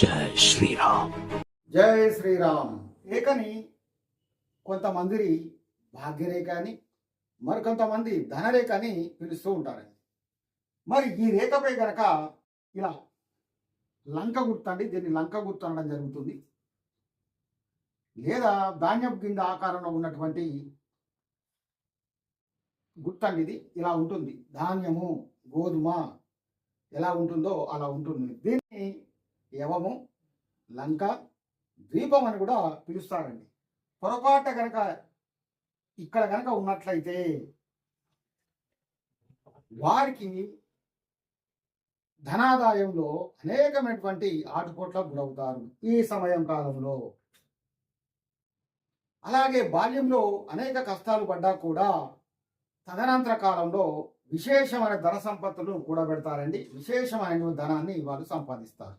జై శ్రీరామ్. జై శ్రీరామ్. ఏకని కొంతమంది భాగ్యరేఖ అని మరికొంతమంది ధనరేఖ అని పిలుస్తూ ఉంటారండి. మరి ఈ రేఖపై గనక ఇలా లంక గుర్తండి, దీన్ని లంక గుర్తు అనడం జరుగుతుంది. లేదా ధాన్యపు కింద ఆకారంలో ఉన్నటువంటి గుర్తండి, ఇది ఇలా ఉంటుంది. ధాన్యము, గోధుమ ఎలా ఉంటుందో అలా ఉంటుంది. దీన్ని యవము, లంక, ద్వీపం అని కూడా పిలుస్తారండి. పొరపాట గనక ఇక్కడ గనక ఉన్నట్లయితే వారికి ధనాదాయంలో అనేకమైనటువంటి ఆటుపోట్లకు గురవుతారు ఈ సమయం కాలంలో. అలాగే బాల్యంలో అనేక కష్టాలు పడ్డా కూడా తదనంతర కాలంలో విశేషమైన ధన సంపత్తులు కూడబెడతారండి. విశేషమైన ధనాన్ని వారు సంపాదిస్తారు.